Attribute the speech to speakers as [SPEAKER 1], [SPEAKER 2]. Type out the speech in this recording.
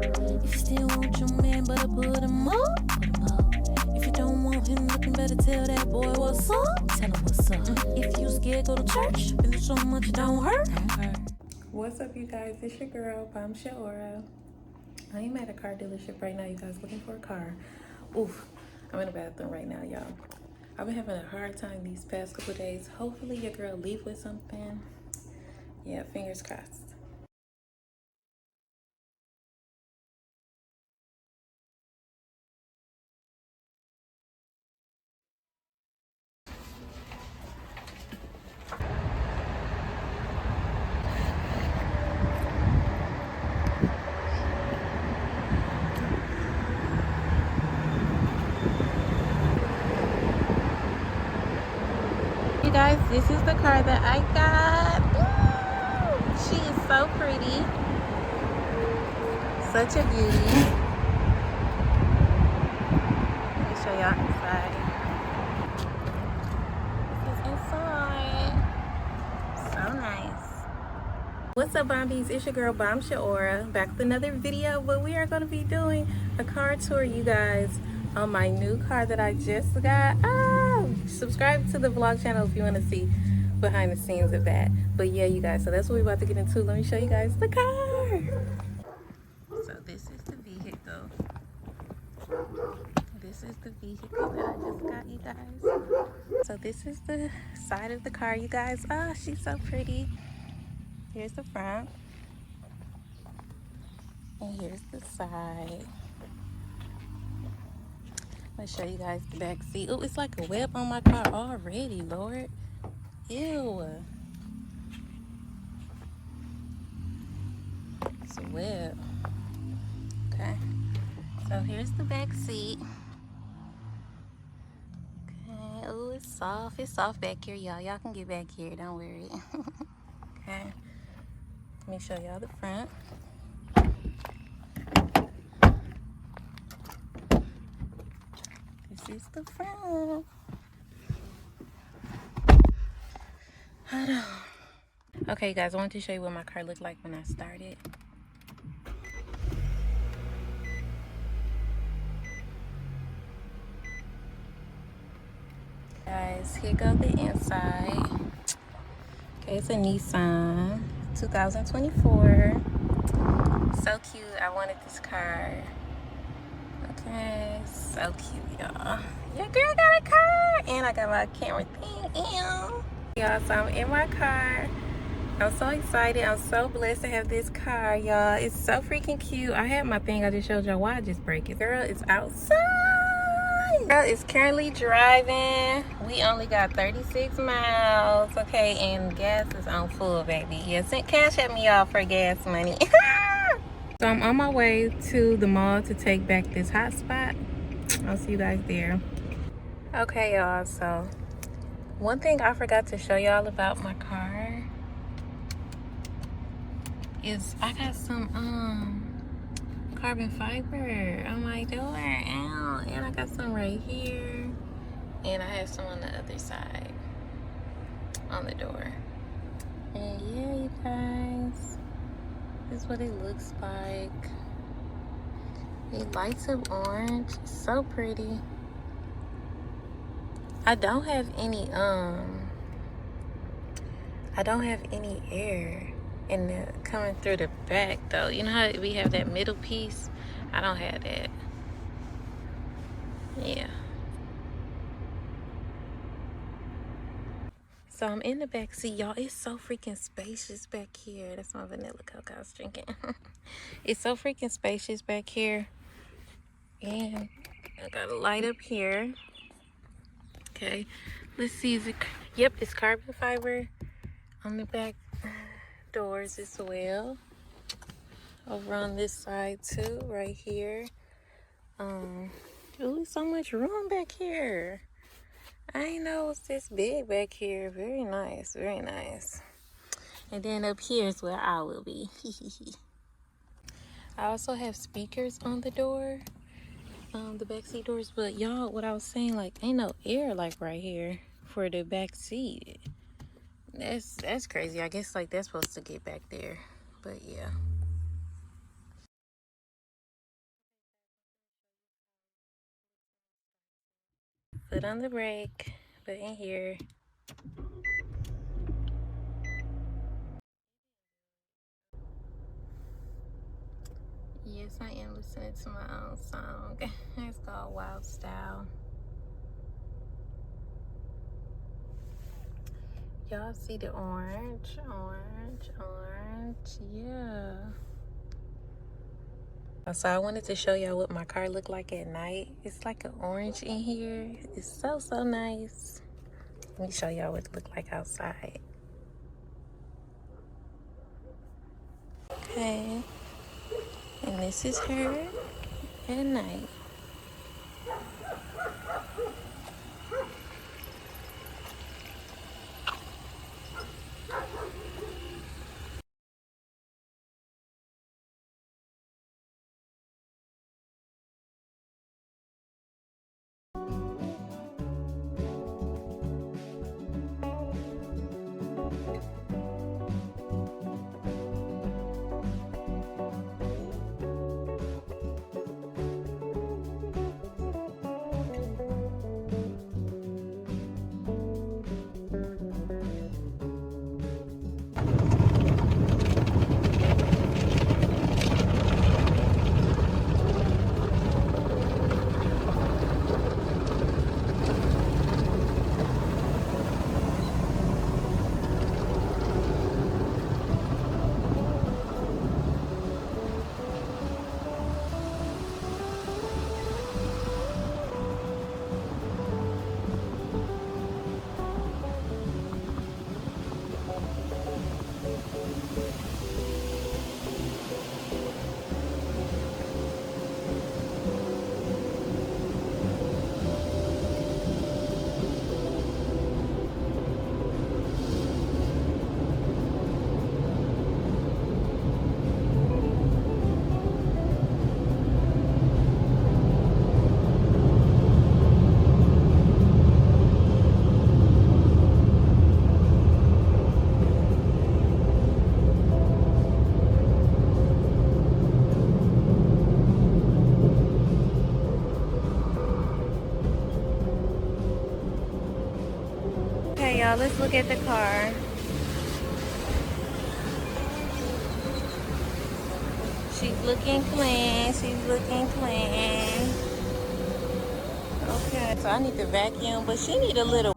[SPEAKER 1] If you still want your man, better put him up, put him up. If you don't want him looking better, tell that boy what's up, tell him what's up. If you scared, go to church. Been so much, don't hurt, don't hurt.
[SPEAKER 2] What's up, you guys? It's your girl, Bombshell. I am at a car dealership right now, you guys, looking for a car. Oof, I'm in the bathroom right now, y'all. I've been having a hard time these past couple days. Hopefully your girl leave with something. Yeah, fingers crossed. You guys, this is the car that I got. Ooh, she is so pretty. Such a beauty. Let me show y'all inside. This is inside. So nice. What's up, Bombies? It's your girl, Bombshell, back with another video. But we are going to be doing a car tour, you guys, on my new car that I just got. Subscribe to the vlog channel if you want to see behind the scenes of that. But yeah, you guys, so that's what we're about to get into. Let me show you guys the car. So this is the vehicle. This is the vehicle that I just got, you guys. So this is the side of the car, you guys. Oh, she's so pretty. Here's the front. And here's the side. I'll show you guys the back seat. Oh, it's like a web on my car already, Lord. Ew. It's a web. Okay. So here's the back seat. Okay. Oh, it's soft. It's soft back here, y'all. Y'all can get back here. Don't worry. Okay. Let me show y'all the front. This is the front. Hold on. Okay, guys, I want to show you what my car looked like when I started. Guys, here goes the inside. Okay, it's a Nissan 2024. So cute. I wanted this car. Okay, so cute, y'all. Your girl got a car, and I got my camera thing. Y'all, so I'm in my car. I'm so excited. I'm so blessed to have this car, y'all. It's so freaking cute. I had my thing I just showed y'all. Why I just break it? Girl, it's outside. Girl is currently driving. We only got 36 miles, okay, and gas is on full, baby. Yeah, send Cashapp me off for gas money. So I'm on my way to the mall to take back this hotspot. I'll see you guys there. Okay, y'all, so one thing I forgot to show y'all about my car is I got some carbon fiber on my door. Ow. And I got some right here, and I have some on the other side on the door. And yeah, you guys, this is what it looks like. It lights up orange. It's so pretty. I don't have any air in the coming through the back though. You know how we have that middle piece? I don't have that. Yeah. So I'm in the back seat, y'all. It's so freaking spacious back here. That's my vanilla Coke I was drinking. It's so freaking spacious back here. And I got a light up here. Okay, let's see. Is it? Yep, it's carbon fiber on the back doors as well. Over on this side too, right here. Ooh, so much room back here. I didn't know it was this big back here. Very nice, very nice. And then up here is where I will be. I also have speakers on the door, the back seat doors. But y'all, what I was saying, like, ain't no air like right here for the back seat. That's crazy. I guess like that's supposed to get back there. But yeah. foot on the brake, but in here. Yes, I am listening to my own song. It's called Wild Style. Y'all see the orange, yeah. So I wanted to show y'all what my car looked like at night. It's like an orange in here. It's so nice. Let me show y'all what it looked like outside. Okay, and this is her at night. Okay, y'all, let's look at the car. She's looking clean. Okay, so I need to vacuum, but she need a little